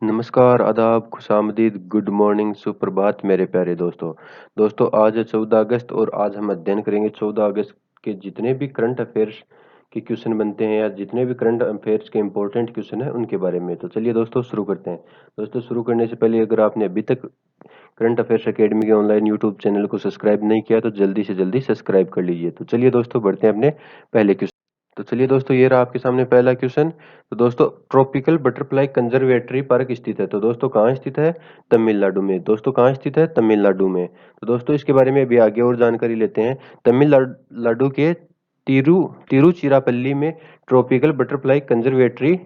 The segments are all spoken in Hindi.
नमस्कार, आदाब, खुशामदीद, गुड मॉर्निंग, सुप्रभात मेरे प्यारे दोस्तों। दोस्तों आज है 14 अगस्त और आज हम अध्ययन करेंगे 14 अगस्त के जितने भी करंट अफेयर्स के क्वेश्चन बनते हैं या जितने भी करंट अफेयर्स के इंपॉर्टेंट क्वेश्चन हैं उनके बारे में। तो चलिए दोस्तों शुरू करते हैं। दोस्तों शुरू करने से पहले अगर आपने अभी तक करंट अफेयर्स अकेडमी के ऑनलाइन यूट्यूब चैनल को सब्सक्राइब नहीं किया तो जल्दी से जल्दी सब्सक्राइब कर लीजिए। तो चलिए दोस्तों बढ़ते हैं अपने पहले क्वेश्चन। तो चलिए दोस्तों ये रहा आपके सामने पहला क्वेश्चन। तो दोस्तों ट्रॉपिकल बटरफ्लाई कंजर्वेटरी पार्क स्थित है, तो दोस्तों कहाँ स्थित है? तमिलनाडु में। दोस्तों कहाँ स्थित है? तमिलनाडु में। तो दोस्तों इसके बारे में अभी आगे और जानकारी लेते हैं। तमिलनाडु के तिरुचिरापल्ली में ट्रॉपिकल बटरफ्लाई कंजर्वेटरी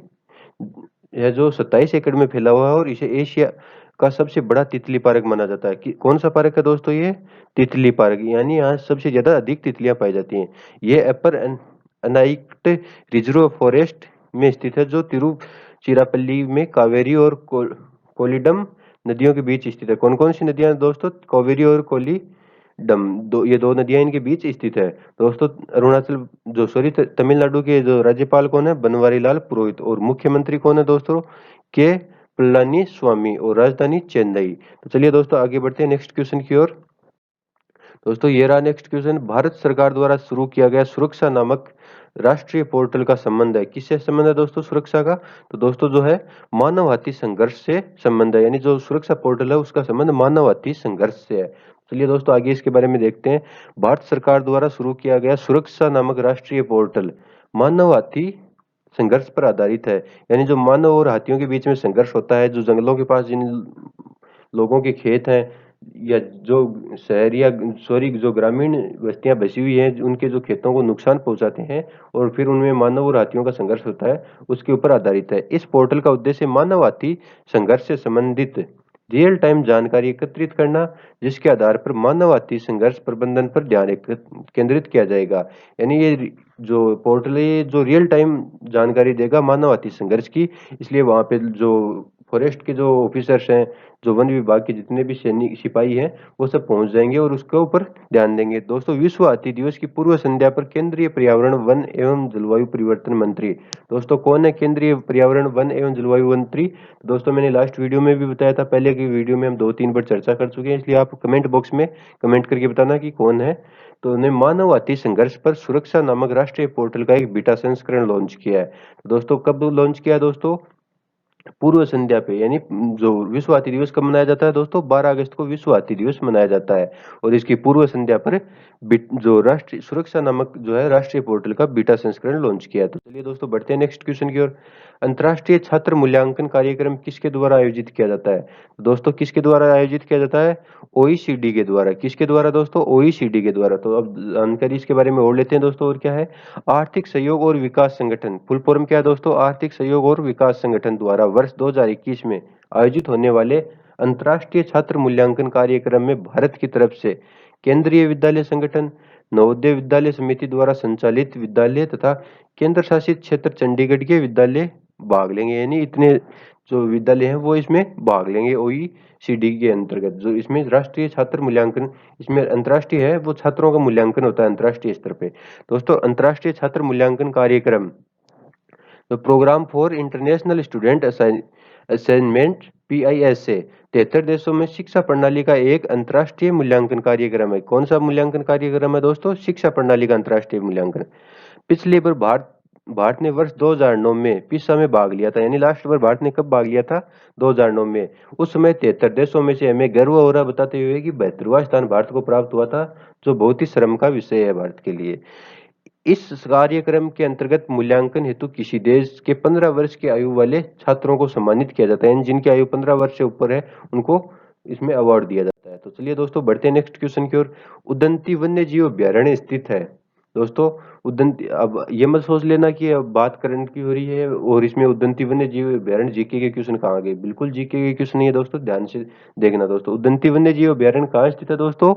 है जो 27 एकड़ में फैला हुआ है और इसे एशिया का सबसे बड़ा तितली पार्क माना जाता है। कि कौन सा पार्क है दोस्तों? ये तितली पार्क, यानी यहाँ सबसे ज्यादा अधिक तितलियां पाई जाती हैं। ये अपर अनाइक्ट रिजर्व फॉरेस्ट में स्थित है जो तिरुचिरापल्ली में कावेरी और कोलिडम नदियों के बीच स्थित है। कौन कौन सी नदियां हैं दोस्तों? कावेरी और ये दो नदियां इनके बीच स्थित है। दोस्तों अरुणाचल जो सॉरी तमिलनाडु के जो राज्यपाल कौन है? बनवारी लाल पुरोहित। और मुख्यमंत्री कौन है दोस्तों? के पलानी स्वामी। और राजधानी चेन्नई। तो चलिए दोस्तों आगे बढ़ते हैं नेक्स्ट क्वेश्चन की ओर। दोस्तों ये रहा नेक्स्ट क्वेश्चन। भारत सरकार द्वारा शुरू किया गया सुरक्षा नामक राष्ट्रीय पोर्टल का संबंध है, किससे संबंध है दोस्तों सुरक्षा का? तो दोस्तों जो है मानव हाथी संघर्ष से संबंध है, यानी जो सुरक्षा पोर्टल है उसका संबंध मानव हाथी संघर्ष से है। चलिए दोस्तों आगे इसके बारे में देखते हैं। भारत सरकार द्वारा शुरू किया गया सुरक्षा नामक राष्ट्रीय पोर्टल मानव हाथी संघर्ष पर आधारित है, यानी जो मानव और हाथियों के बीच में संघर्ष होता है, जो जंगलों के पास जिन लोगों के खेत हैं या जो शहर या सॉरी जो ग्रामीण बस्तियां बसी हुई हैं उनके जो खेतों को नुकसान पहुंचाते हैं और फिर उनमें मानव और हाथियों का संघर्ष होता है, उसके ऊपर आधारित है। इस पोर्टल का उद्देश्य मानव हाथी संघर्ष से संबंधित रियल टाइम जानकारी एकत्रित करना, जिसके आधार पर मानव हाथी संघर्ष प्रबंधन पर ध्यान केंद्रित किया जाएगा। यानी ये जो पोर्टल है ये जो रियल टाइम जानकारी देगा मानव हाथी संघर्ष की, इसलिए वहां पे जो फॉरेस्ट के जो ऑफिसर्स हैं, जो वन विभाग के जितने भी सैनिक सिपाही हैं वो सब पहुंच जाएंगे और उसके ऊपर ध्यान देंगे। दोस्तों विश्व हाथी दिवस की पूर्व संध्या पर केंद्रीय पर्यावरण वन एवं जलवायु परिवर्तन मंत्री, दोस्तों कौन है केंद्रीय पर्यावरण वन एवं जलवायु मंत्री? दोस्तों मैंने लास्ट वीडियो में भी बताया था, पहले की वीडियो में हम 2-3 बार चर्चा कर चुके हैं, इसलिए आप कमेंट बॉक्स में कमेंट करके बताना कि कौन है। तो उन्हें मानव हाथी संघर्ष पर सुरक्षा नामक राष्ट्रीय पोर्टल का एक बीटा संस्करण लॉन्च किया है। तो दोस्तों कब लॉन्च किया है दोस्तों? पूर्व संध्या पे, यानी जो विश्व हाथी दिवस कब मनाया जाता है दोस्तों? 12 अगस्त को विश्व हाथी दिवस मनाया जाता है और इसकी पूर्व संध्या पर जो राष्ट्रीय सुरक्षा नामक जो है राष्ट्रीय पोर्टल का बीटा संस्करण लॉन्च किया है। तो चलिए दोस्तों बढ़ते हैं नेक्स्ट क्वेश्चन की ओर। अंतर्राष्ट्रीय छात्र मूल्यांकन कार्यक्रम किसके द्वारा आयोजित किया जाता है? तो दोस्तों किसके द्वारा आयोजित किया जाता है? ओईसीडी के द्वारा। किसके द्वारा दोस्तों? ओईसीडी के द्वारा। तो अब जानकारी इसके बारे में और लेते हैं दोस्तों। और क्या है? आर्थिक सहयोग और विकास संगठन, फुल फॉर्म क्या है दोस्तों? आर्थिक सहयोग और विकास संगठन द्वारा वर्ष 2021 में आयोजित होने वाले अंतर्राष्ट्रीय छात्र मूल्यांकन कार्यक्रम में भारत की तरफ से केंद्रीय विद्यालय संगठन, नवोदय विद्यालय समिति द्वारा संचालित विद्यालय तथा केंद्र शासित क्षेत्र चंडीगढ़ के विद्यालय भाग लेंगे, यानी इतने जो विद्यालय हैं वो इसमें भाग लेंगे ओईसीडी के अंतर्गत। जो इसमें राष्ट्रीय छात्र मूल्यांकन, इसमें अंतर्राष्ट्रीय है, वो छात्रों का मूल्यांकन होता है अंतर्राष्ट्रीय स्तर पे। दोस्तों अंतर्राष्ट्रीय छात्र मूल्यांकन कार्यक्रम तो program for international student assignment PIS से 73 देशों में शिक्षा प्रणाली का एक अंतर्राष्ट्रीय मूल्यांकन कार्यक्रम है। कौन सा मूल्यांकन कार्यक्रम है दोस्तों? शिक्षा प्रणाली का अंतर्राष्ट्रीय मूल्यांकन। पिछली बार भारत ने वर्ष 2009 में पिसा में भाग लिया था, यानी लास्ट बार भारत ने कब भाग लिया था? 2009 में। उस समय 73 देशों में से हमें गर्व हो रहा बताते हुए कि 72वां स्थान भारत को प्राप्त हुआ था, जो बहुत ही श्रम का विषय है भारत के लिए। इस कार्यक्रम के अंतर्गत मूल्यांकन हेतु किसी देश के 15 वर्ष की आयु वाले छात्रों को सम्मानित किया जाता है, जिनकी आयु 15 वर्ष से ऊपर है उनको इसमें अवार्ड दिया जाता है। तो चलिए दोस्तों बढ़ते हैं नेक्स्ट क्वेश्चन की ओर। उदंती वन्य जीव अभ्यारण्य स्थित है दोस्तों उदंती, अब ये मत सोच लेना कि अब बात करंट की हो रही है और इसमें उदंती वन्य जीव अभ्यारण्य जीके के क्वेश्चन कहाँ गए, बिल्कुल जीके के क्वेश्चन नहीं है दोस्तों, ध्यान से देखना दोस्तों। उदंती वन्य जीव अभ्यारण्य कहाँ स्थित है दोस्तों?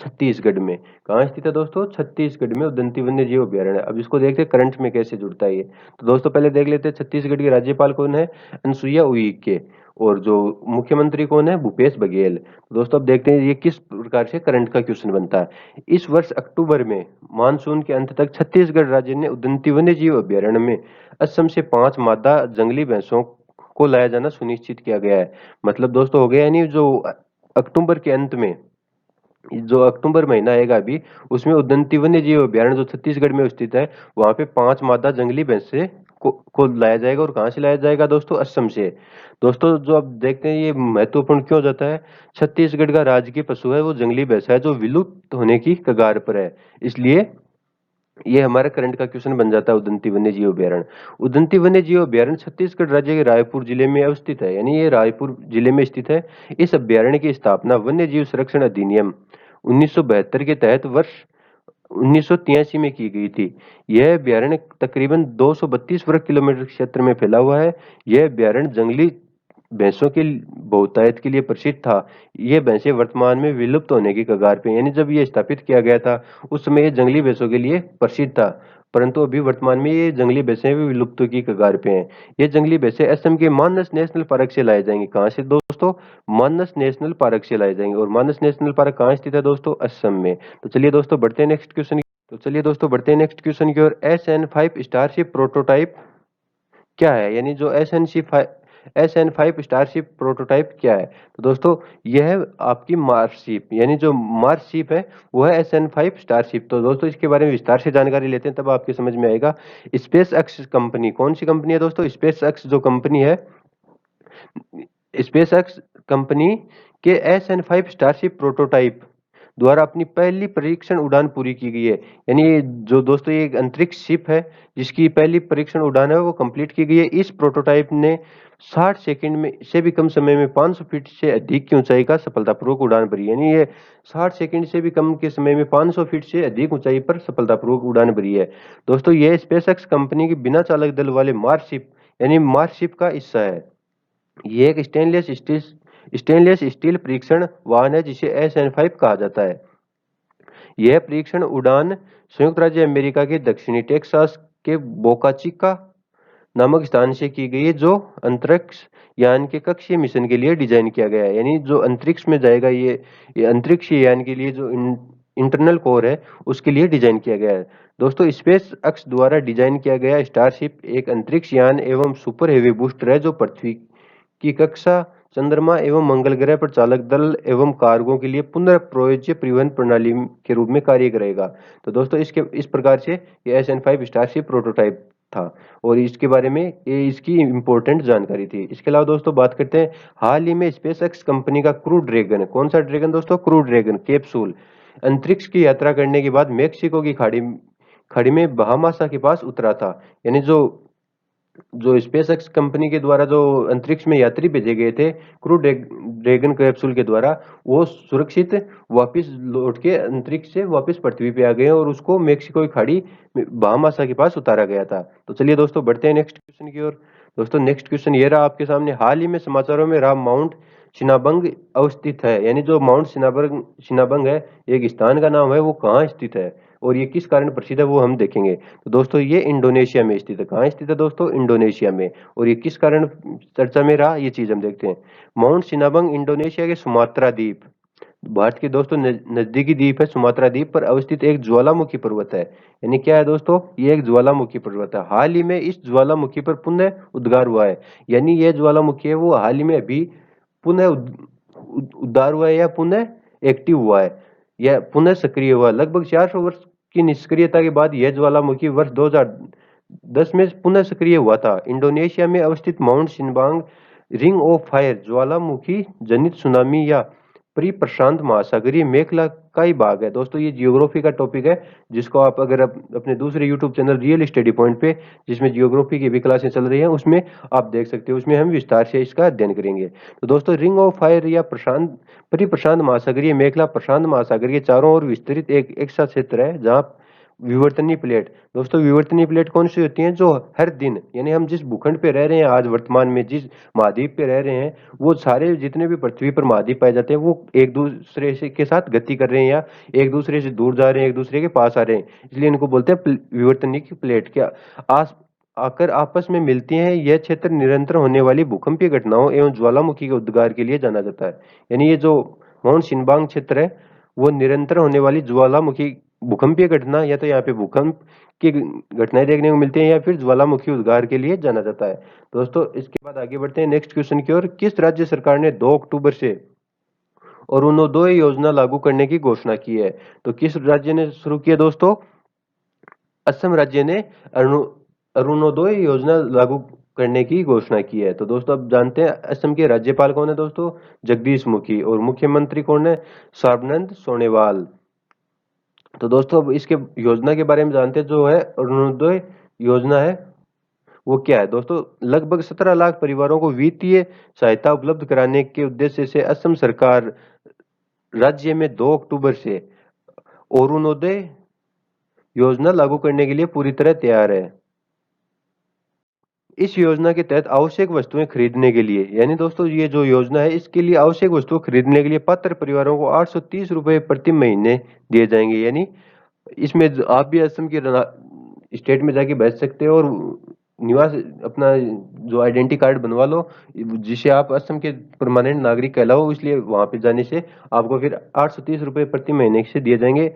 छत्तीसगढ़ में। कहाँ स्थित है दोस्तों? छत्तीसगढ़ में उदंती वन्य जीव अभ्यारण्य। अब इसको देखते हैं करंट में कैसे जुड़ता है ये। तो दोस्तों पहले देख लेते हैं छत्तीसगढ़ के राज्यपाल कौन है? अनसुईया उइके। और जो मुख्यमंत्री कौन है? भूपेश बघेल। तो दोस्तों अब देखते हैं ये किस प्रकार से करंट का क्वेश्चन बनता है। इस वर्ष अक्टूबर में मानसून के अंत तक छत्तीसगढ़ राज्य ने उदंती वन्य जीव अभ्यारण्य में असम से 5 मादा जंगली भैंसों को लाया जाना सुनिश्चित किया गया है। मतलब दोस्तों हो गया, यानी जो अक्टूबर के अंत में, जो अक्टूबर महीना आएगा अभी, उसमें उदंती वन्य जीव अभ्यारण्य जो छत्तीसगढ़ में स्थित है, वहां पे 5 मादा जंगली भैंसे को लाया जाएगा। और कहाँ से लाया जाएगा दोस्तों? असम से। दोस्तों जो आप देखते हैं ये महत्वपूर्ण क्यों हो जाता है? छत्तीसगढ़ का राजकीय पशु है वो जंगली भैंसा है, जो विलुप्त होने की कगार पर है। इसलिए ये हमारा करंट का क्वेश्चन बन जाता है। उदंती वन्य जीव अभ्यारण्य, उदंती वन्य जीव अभ्यारण्य छत्तीसगढ़ राज्य के रायपुर जिले में अवस्थित है, यानी ये रायपुर जिले में स्थित है। इस अभ्यारण्य की स्थापना वन्य जीव संरक्षण अधिनियम 1972 के तहत वर्ष 1983 में की गई थी। यह अभ्यारण्य तकरीबन 232 वर्ग किलोमीटर क्षेत्र में फैला हुआ है। यह अभ्यारण्य जंगली भैंसों के बहुतायत के लिए प्रसिद्ध था। ये भैंसें वर्तमान में विलुप्त होने की कगार पे, यानी जब ये स्थापित किया गया था उस समय ये जंगली भैंसों के लिए प्रसिद्ध था, परंतु अभी वर्तमान में ये जंगली भैंसें भी विलुप्त की कगार पे हैं। ये जंगली भैंसें असम के मानस नेशनल पार्क से लाए जाएंगे। कहाँ से दोस्तों? मानस नेशनल पार्क से लाए जाएंगे। और मानस नेशनल पार्क कहाँ स्थित है दोस्तों? असम में। तो चलिए दोस्तों बढ़ते हैं नेक्स्ट क्वेश्चन। तो चलिए दोस्तों बढ़ते हैं नेक्स्ट क्वेश्चन की ओर। SN5 स्टारशिप प्रोटोटाइप क्या है? यानी जो SN5 स्टारशिप प्रोटोटाइप क्या है? तो दोस्तों यह आपकी मार्सशिप, यानी जो मार्सशिप है वो है SN5 स्टारशिप। तो दोस्तों इसके बारे में विस्तार से जानकारी लेते हैं, तब आपके समझ में आएगा। स्पेस एक्स कंपनी, कौन सी कंपनी है दोस्तों? स्पेस एक्स जो कंपनी है, स्पेस एक्स कंपनी के SN5 स्टारशिप प्रोटोटाइप द्वारा अपनी पहली परीक्षण उड़ान पूरी की गई है। यानी ये जो दोस्तों ये एक अंतरिक्ष शिप है जिसकी पहली परीक्षण उड़ान है वो कंप्लीट की गई है। इस प्रोटोटाइप ने 60 सेकंड में से भी कम समय में 500 फीट से अधिक की ऊंचाई का सफलतापूर्वक उड़ान भरी। यानी ये 60 सेकंड से भी कम के समय में 500 फीट से अधिक ऊंचाई पर सफलतापूर्वक उड़ान भरी है। दोस्तों ये स्पेसएक्स कंपनी की बिना चालक दल वाले मार्स शिप, यानी मार्स शिप का हिस्सा है। ये एक स्टेनलेस स्टील परीक्षण वाहन है जिसे SN5 कहा जाता है। यह परीक्षण उड़ान संयुक्त राज्य अमेरिका के दक्षिणी टेक्सास के बोका चिका नामक स्थान से की गई है, जो अंतरिक्ष यान के कक्षीय मिशन के लिए डिजाइन किया गया है। यानी जो अंतरिक्ष में जाएगा ये अंतरिक्ष यान के लिए जो इंटरनल कोर है उसके लिए डिजाइन किया गया है। दोस्तों स्पेस एक्स द्वारा डिजाइन किया गया स्टारशिप एक अंतरिक्ष यान एवं सुपर हेवी बूस्टर है जो पृथ्वी की कक्षा, चंद्रमा एवं मंगल ग्रह पर चालक दल एवं कार्गो के लिए पुनः प्रयोज्य परिवहन प्रणाली के रूप में कार्य करेगा। तो दोस्तों इसके इस प्रकार से ये SN5 स्टारशिप प्रोटोटाइप था और इसके बारे में ये इसकी इंपॉर्टेंट जानकारी थी। इसके अलावा दोस्तों बात करते हैं हाल ही में स्पेसएक्स कंपनी का क्रू ड्रैगन, कौन सा ड्रैगन दोस्तों? क्रू ड्रैगन कैप्सूल अंतरिक्ष की यात्रा करने के बाद मेक्सिको की खाड़ी में बहामासा के पास उतरा था। यानी जो जो स्पेसएक्स कंपनी के द्वारा जो अंतरिक्ष में यात्री भेजे गए थे क्रू ड्रैगन कैप्सूल के द्वारा, वो सुरक्षित वापस लौट के अंतरिक्ष से वापस पृथ्वी पे आ गए और उसको मेक्सिको की खाड़ी बहामासा के पास उतारा गया था। तो चलिए दोस्तों बढ़ते हैं नेक्स्ट क्वेश्चन की ओर। दोस्तों नेक्स्ट क्वेश्चन ये रहा आपके सामने। हाल ही में समाचारों में रहा माउंट सिनाबंग अवस्थित है, यानी जो माउंट सिनाबंग है एक स्थान का नाम है, वो कहाँ स्थित है और ये किस कारण प्रसिद्ध है वो हम देखेंगे। तो दोस्तों ये इंडोनेशिया में स्थित है। कहाँ स्थित है दोस्तों? इंडोनेशिया में। और ये किस कारण चर्चा में रहा ये चीज हम देखते हैं। माउंट सिनाबंग इंडोनेशिया के सुमात्रा द्वीप, भारत के दोस्तों नजदीकी द्वीप है सुमात्रा द्वीप पर अवस्थित एक ज्वालामुखी पर्वत है। यानी क्या है दोस्तों? ये एक ज्वालामुखी पर्वत है। हाल ही में इस ज्वालामुखी पर पुनः उद्गार हुआ है। यानी ये ज्वालामुखी है वो हाल ही में अभी पुनः उद्गार हुआ है या पुनः एक्टिव हुआ है या पुनः सक्रिय हुआ। लगभग 400 वर्ष की निष्क्रियता के बाद यह ज्वालामुखी वर्ष 2010 में पुनः सक्रिय हुआ था। इंडोनेशिया में अवस्थित माउंट सिनबांग रिंग ऑफ फायर ज्वालामुखी जनित सुनामी या प्री प्रशांत महासागरीय मेखला का ही भाग है। दोस्तों ये जियोग्राफी का टॉपिक है जिसको आप अगर अपने दूसरे YouTube channel real study point पे, जिसमें जियोग्राफी की भी क्लासें चल रही हैं, उसमें आप देख सकते हो। उसमें हम विस्तार से इसका अध्ययन करेंगे। तो दोस्तों रिंग ऑफ फायर या प्री प्रशांत महासागरीय मेखला प्रशांत महासागर के चारों ओर विस्तृत एक ऐसा क्षेत्र है जहाँ विवर्तनीय प्लेट, दोस्तों विवर्तनीय प्लेट कौन सी होती हैं? जो हर दिन, यानी हम जिस भूखंड पे रह रहे हैं आज वर्तमान में, जिस महाद्वीप पे रह रहे हैं, वो सारे जितने भी पृथ्वी पर महाद्वीप पाए जाते हैं वो एक दूसरे से के साथ गति कर रहे हैं या एक दूसरे से दूर जा रहे हैं, एक दूसरे के पास आ रहे हैं, इसलिए इनको बोलते हैं विवर्तनीय प्लेट। क्या आस आकर आपस में मिलती हैं। यह क्षेत्र निरंतर होने वाली भूकंपीय घटनाओं एवं ज्वालामुखी के उद्गार के लिए जाना जाता है। यानी ये जो माउंट सिनबांग क्षेत्र है वो निरंतर होने वाली ज्वालामुखी भूकंपीय घटना या तो यहाँ पे भूकंप की घटनाएं देखने को मिलती हैं या फिर ज्वालामुखी उद्गार के लिए जाना जाता है। दोस्तों इसके बाद आगे बढ़ते हैं नेक्स्ट क्वेश्चन की ओर। किस राज्य सरकार ने 2 अक्टूबर से अरुणोदय योजना लागू करने की घोषणा की है? तो किस राज्य ने शुरू किया दोस्तों? असम राज्य ने अरुणोदय योजना लागू करने की घोषणा की है। तो दोस्तों अब जानते हैं असम के राज्यपाल कौन है दोस्तों? जगदीश मुखी। और मुख्यमंत्री कौन है? सर्बानंद सोनोवाल। तो दोस्तों अब इसके योजना के बारे में जानते हैं। जो है अरुणोदय योजना है वो क्या है दोस्तों? लगभग 17 लाख परिवारों को वित्तीय सहायता उपलब्ध कराने के उद्देश्य से असम सरकार राज्य में 2 अक्टूबर से अरुणोदय योजना लागू करने के लिए पूरी तरह तैयार है। इस योजना के तहत आवश्यक वस्तुएं खरीदने के लिए, यानी दोस्तों ये जो योजना है इसके लिए आवश्यक वस्तुएं खरीदने के लिए पात्र परिवारों को 830 रुपए प्रति महीने दिए जाएंगे। यानी इसमें आप भी असम के स्टेट में जाके बैठ सकते हो और निवास अपना जो आइडेंटिटी कार्ड बनवा लो, जिसे आप असम के परमानेंट नागरिक कहलाओ। इसलिए वहां पे जाने से आपको फिर 830 रुपए प्रति महीने से दिए जाएंगे।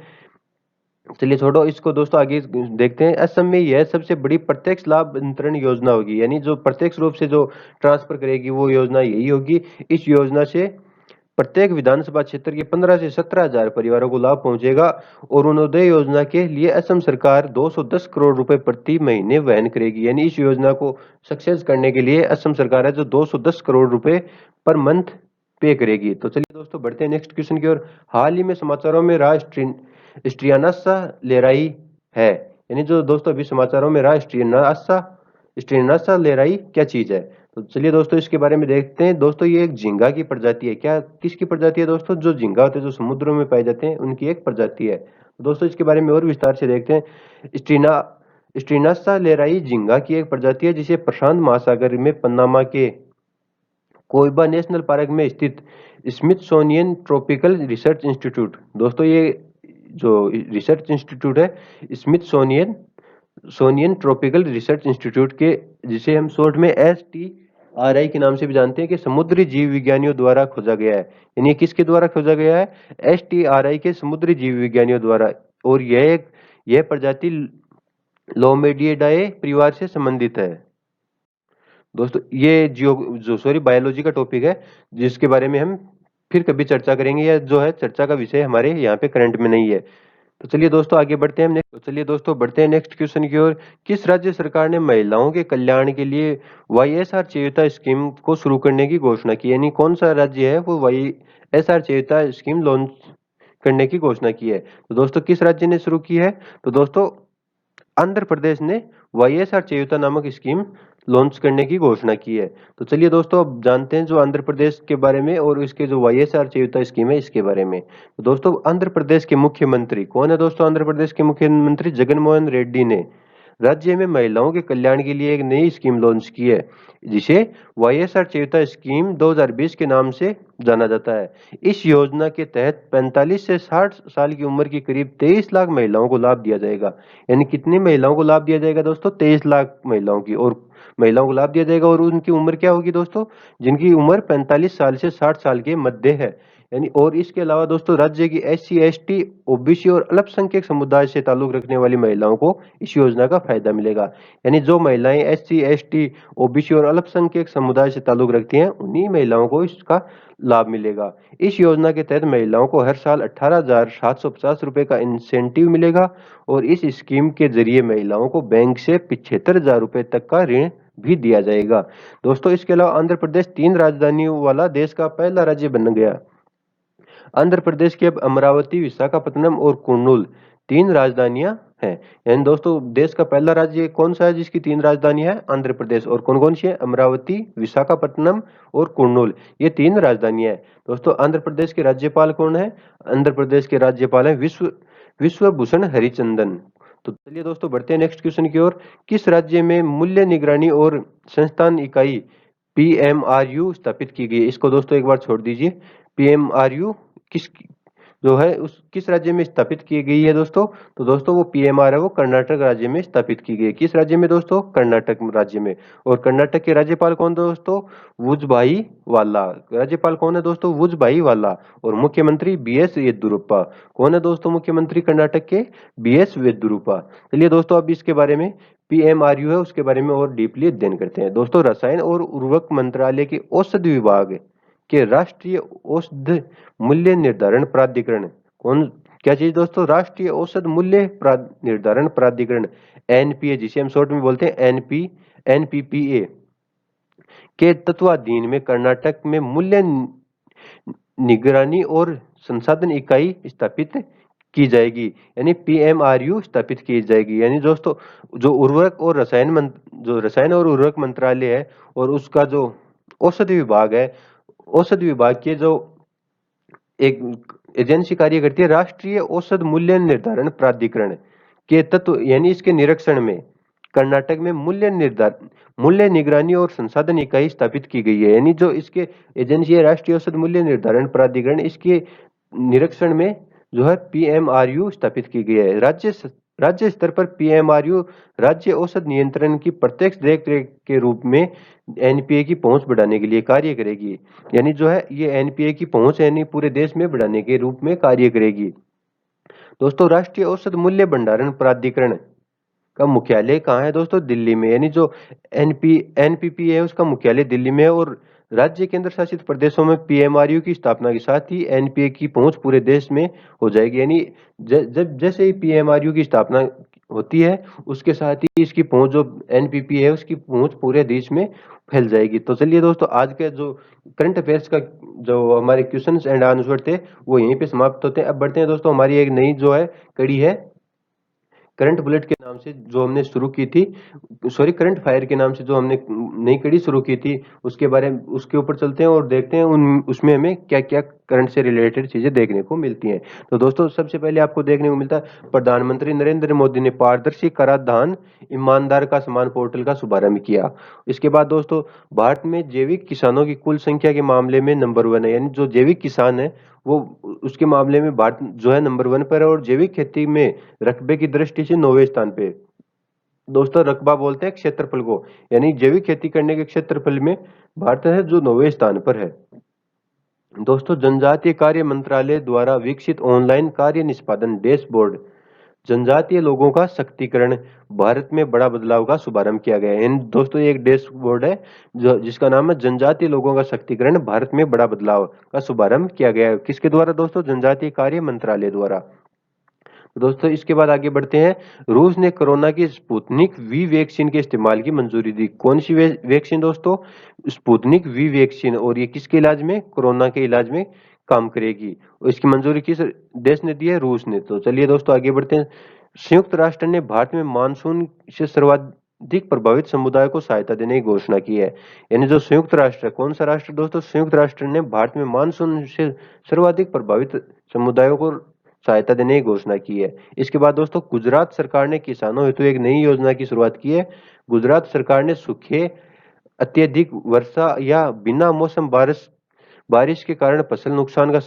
चलिए छोड़ो इसको दोस्तों, आगे देखते हैं। असम में यह सबसे बड़ी प्रत्यक्ष लाभ वितरण योजना होगी, यानी जो प्रत्यक्ष रूप से जो ट्रांसफर करेगी वो योजना यही होगी। इस योजना से प्रत्येक विधानसभा क्षेत्र के 15 से 17 हजार परिवारों को लाभ पहुंचेगा। और अरुणोदय योजना के लिए असम सरकार 210 करोड़ रुपए प्रति महीने वहन करेगी। यानी इस योजना को सक्सेस करने के लिए असम सरकार है जो 210 करोड़ रुपए पर मंथ पे करेगी। तो चलिए दोस्तों बढ़ते हैं नेक्स्ट क्वेश्चन की ओर। हाल ही में समाचारों में स्ट्रियानासा लेराई है, यानी जो दोस्तों अभी समाचारों में रहा स्ट्रियानासा लेराई क्या चीज है? तो चलिए दोस्तों इसके बारे में देखते हैं। दोस्तों ये एक झींगा की प्रजाति है। क्या किसकी प्रजाति है दोस्तों? जो झींगा होते हैं जो समुद्रों में पाए जाते हैं उनकी एक प्रजाति है। तो दोस्तों इसके बारे में और विस्तार से देखते हैं। स्ट्रियानासा लेराई झींगा की एक प्रजाति है जिसे प्रशांत महासागर में पनामा के कोइबा नेशनल पार्क में स्थित स्मिथसोनियन ट्रॉपिकल रिसर्च इंस्टीट्यूट, दोस्तों ये जो रिसर्च इंस्टीट्यूट है स्मिथसोनियन सोनियन ट्रॉपिकल रिसर्च इंस्टीट्यूट के, जिसे हम शॉर्ट में STRI के नाम से भी जानते हैं, कि समुद्री जीव विज्ञानियों द्वारा खोजा गया है। यानी किसके द्वारा खोजा गया है? STRI के समुद्री जीव विज्ञानियों द्वारा। और यह प्रजाति लोमेडियडाए परिवार से संबंधित है। दोस्तों ये जो सॉरी बायोलॉजी का टॉपिक है जिसके बारे में हम फिर कभी चर्चा करेंगे, या जो है चर्चा का विषय हमारे यहाँ पे करंट में नहीं है। तो चलिए दोस्तों आगे बढ़ते हैं नेक्स्ट क्वेश्चन की ओर। किस राज्य सरकार ने महिलाओं के कल्याण के लिए YSR चेयुता स्कीम को शुरू करने की घोषणा की? यानी कौन सा राज्य है वो YSR चेयुता स्कीम लॉन्च करने की घोषणा की है? तो दोस्तों किस राज्य ने शुरू की है? तो दोस्तों आंध्र प्रदेश ने YSR चेयुता नामक स्कीम लॉन्च करने की घोषणा की है। तो चलिए दोस्तों अब जानते हैं जो आंध्र प्रदेश के बारे में और इसके जो YSR चेयुता स्कीम है इसके बारे में। तो दोस्तों आंध्र प्रदेश के मुख्यमंत्री कौन है दोस्तों? आंध्र प्रदेश के मुख्यमंत्री जगनमोहन रेड्डी ने राज्य में महिलाओं के कल्याण के लिए एक नई स्कीम लॉन्च की है जिसे YSR चेयुता स्कीम 2020 के नाम से जाना जाता है। इस योजना के तहत 45 से 60 साल की उम्र की करीब 23 लाख महिलाओं को लाभ दिया जाएगा। यानी कितनी महिलाओं को लाभ दिया जाएगा दोस्तों? 23 लाख महिलाओं की, और महिलाओं को लाभ दिया जाएगा। और उनकी उम्र क्या होगी दोस्तों? जिनकी उम्र 45 साल से 60 साल के मध्य है। यानी और इसके अलावा दोस्तों राज्य की SC ST OBC और अल्पसंख्यक समुदाय से ताल्लुक रखने वाली महिलाओं को इस योजना का फायदा मिलेगा। यानी जो महिलाएं SC ST OBC और अल्पसंख्यक समुदाय से ताल्लुक रखती हैं उन्हीं महिलाओं को इसका लाभ मिलेगा। इस योजना के तहत महिलाओं को हर साल 18,750 रुपए का इंसेंटिव मिलेगा। और इस स्कीम के जरिए महिलाओं को बैंक से 75,000 रुपए तक का ऋण भी दिया जाएगा। दोस्तों इसके अलावा आंध्र प्रदेश 3 राजधानियों वाला देश का पहला राज्य बन गया। आंध्र प्रदेश की अब अमरावती, विशाखापट्टनम और कुर्नूल 3 राजधानियां हैं। यानी दोस्तों देश का पहला राज्य कौन सा है जिसकी 3 राजधानी है? आंध्र प्रदेश। और कौन कौन सी है? अमरावती, विशाखापट्टनम और कुर्नूल, ये 3 राजधानियां हैं। दोस्तों आंध्र प्रदेश के राज्यपाल कौन है? आंध्र प्रदेश के राज्यपाल है विश्वभूषण हरिचंदन। तो चलिए दोस्तों बढ़ते हैं नेक्स्ट क्वेश्चन की ओर। किस राज्य में मूल्य निगरानी और संस्थान इकाई PMRU स्थापित की गई? इसको दोस्तों एक बार छोड़ दीजिए। PMRU किस जो है उस किस राज्य में स्थापित की गई है दोस्तों? तो दोस्तों वो पीएमआर है वो कर्नाटक राज्य में स्थापित की गई है। किस राज्य में दोस्तों? कर्नाटक राज्य में। और कर्नाटक के राज्यपाल कौन दोस्तों? वजुभाई वाला। राज्यपाल कौन है दोस्तों? वजुभाई वाला। और मुख्यमंत्री बीएस येदियुरप्पा। कौन है दोस्तों मुख्यमंत्री कर्नाटक के? बीएस येदियुरप्पा। चलिए दोस्तों अब इसके बारे में पीएमआरयू है उसके बारे में और डीपली अध्ययन करते हैं। दोस्तों रसायन और उर्वरक मंत्रालय के औषधि विभाग के राष्ट्रीय औषध मूल्य निर्धारण प्राधिकरण कौन क्या चीज दोस्तों? राष्ट्रीय औषध मूल्य निर्धारण प्राधिकरण एनपीए जिसे हम शॉर्ट में बोलते हैं एनपीपीए के तत्वाधीन में कर्नाटक में मूल्य निगरानी और संसाधन इकाई स्थापित की जाएगी, यानी पीएमआरयू स्थापित की जाएगी। यानी दोस्तों जो उर्वरक और जो रसायन और उर्वरक मंत्रालय है और उसका जो औषधि विभाग है, औषधि विभाग के जो एक एजेंसी कार्य करती है राष्ट्रीय औषध मूल्य निर्धारण प्राधिकरण के तत्व, यानी इसके निरीक्षण में कर्नाटक में मूल्य निगरानी और संसाधन इकाई स्थापित की गई है। यानी जो इसके एजेंसी है राष्ट्रीय औषध मूल्य निर्धारण प्राधिकरण, इसके निरीक्षण में जो है पीएमआरयू स्थापित की गई है। राज्य स्तर पर पीएमआरयू राज्य औषध नियंत्रण की प्रत्यक्ष देखरेख के रूप में एनपीए की पहुंच बढ़ाने के लिए कार्य करेगी। यानी जो है ये एनपीए की पहुंच यानी पूरे देश में बढ़ाने के रूप में कार्य करेगी। दोस्तों राष्ट्रीय औषध मूल्य भंडारण प्राधिकरण का मुख्यालय कहाँ है दोस्तों? दिल्ली में। यानी जो एनपीपी है उसका मुख्यालय दिल्ली में है और राज्य केंद्र शासित प्रदेशों में पीएमआरयू की स्थापना के साथ ही एनपीए की पहुंच पूरे देश में हो जाएगी। यानी जब जैसे ही पीएमआरयू की स्थापना होती है उसके साथ ही इसकी पहुंच जो एनपीपी है उसकी पहुंच पूरे देश में फैल जाएगी। तो चलिए दोस्तों आज के जो करंट अफेयर्स का जो हमारे क्वेश्चंस एंड आंसर थे वो यहीं पे समाप्त होते हैं। अब बढ़ते हैं दोस्तों हमारी एक नई जो है कड़ी है करंट बुलेट के नाम से जो हमने शुरू की थी, सॉरी करंट फायर के नाम से जो हमने नई कड़ी शुरू की थी उसके बारे में उसके ऊपर चलते हैं और देखते हैं उसमें हमें क्या क्या करंट से रिलेटेड चीजें देखने को मिलती हैं। तो दोस्तों सबसे पहले आपको देखने को मिलता है प्रधानमंत्री नरेंद्र मोदी ने पारदर्शी कराधान ईमानदार का समान पोर्टल का शुभारंभ किया। इसके बाद दोस्तों भारत में जैविक किसानों की कुल संख्या के मामले में नंबर 1 है, यानी जो जैविक किसान है वो उसके मामले में भारत जो है नंबर 1 पर है और जैविक खेती में रकबे की दृष्टि से 9वें स्थान पे। दोस्तों रकबा बोलते हैं क्षेत्रफल को, यानी जैविक खेती करने के क्षेत्रफल में भारत है जो 9वें स्थान पर है। दोस्तों जनजातीय कार्य मंत्रालय द्वारा विकसित ऑनलाइन कार्य निष्पादन डैशबोर्ड जनजातीय लोगों का सशक्तिकरण भारत में बड़ा बदलाव का शुभारंभ किया गया है। दोस्तों ये एक डैशबोर्ड है जो जिसका नाम है जनजातीय लोगों का सशक्तिकरण भारत में बड़ा बदलाव का शुभारंभ किया गया है। किसके द्वारा दोस्तों? जनजातीय कार्य मंत्रालय द्वारा। दोस्तों इसके बाद आगे बढ़ते हैं। रूस ने कोरोना की स्पुतनिक वी वैक्सीन के इस्तेमाल की मंजूरी दी। कौन सी वैक्सीन दोस्तों? Sputnik V vaccine. और ये किसके इलाज में? कोरोना के इलाज में काम करेगी। और इसकी मंजूरी किस देश ने दी है? रूस ने। तो चलिए दोस्तों आगे बढ़ते हैं। संयुक्त राष्ट्र ने भारत में मानसून से सर्वाधिक प्रभावित समुदाय को सहायता देने की घोषणा की है। यानी जो संयुक्त राष्ट्र है, कौन सा राष्ट्र दोस्तों? संयुक्त राष्ट्र ने भारत में मानसून से सर्वाधिक प्रभावित समुदायों को सहायता देने की घोषणा की है। इसके बाद दोस्तों गुजरात सरकार ने किसानों हेतु एक नई योजना की शुरुआत की है। गुजरात सरकार ने सूखे, अत्यधिक वर्षा या बिना मौसम बारिश के कारण फसल नुकसान का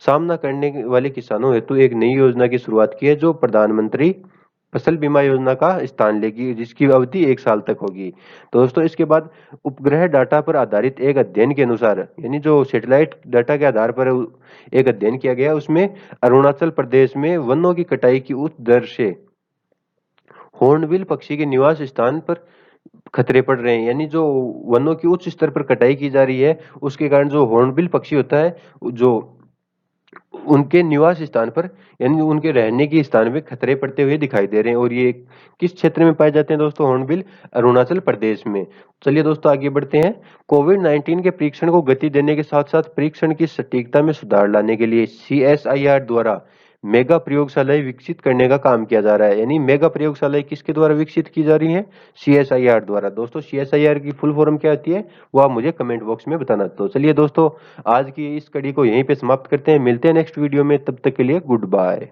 सामना करने वाले किसानों हेतु एक नई योजना की शुरुआत की है जो प्रधानमंत्री फसल बीमा योजना का स्थान लेगी, जिसकी अवधि 1 साल तक होगी। तो दोस्तों इसके बाद उपग्रह डाटा पर आधारित एक अध्ययन के अनुसार, यानी जो सैटेलाइट डाटा के आधार पर एक अध्ययन किया गया उसमें अरुणाचल प्रदेश में वनों की कटाई की उच्च दर से हॉर्नबिल पक्षी के निवास स्थान पर खतरे पड़ रहे हैं। यानी जो वनों की उच्च स्तर पर कटाई की जा रही है उसके कारण जो हॉर्नबिल पक्षी होता है जो उनके निवास स्थान पर यानी उनके रहने के स्थान पे खतरे पड़ते हुए दिखाई दे रहे हैं। और ये किस क्षेत्र में पाए जाते हैं दोस्तों? हॉर्नबिल अरुणाचल प्रदेश में। चलिए दोस्तों आगे बढ़ते हैं। कोविड-19 के परीक्षण को गति देने के साथ साथ परीक्षण की सटीकता में सुधार लाने के लिए सीएसआईआर द्वारा मेगा प्रयोगशालाएं विकसित करने का काम किया जा रहा है। यानी मेगा प्रयोगशालाएं किसके द्वारा विकसित की जा रही हैं? सीएसआईआर द्वारा। दोस्तों सीएसआईआर की फुल फॉर्म क्या होती है वो आप मुझे कमेंट बॉक्स में बताना। तो चलिए दोस्तों आज की इस कड़ी को यहीं पे समाप्त करते हैं। मिलते हैं नेक्स्ट वीडियो में, तब तक के लिए गुड बाय।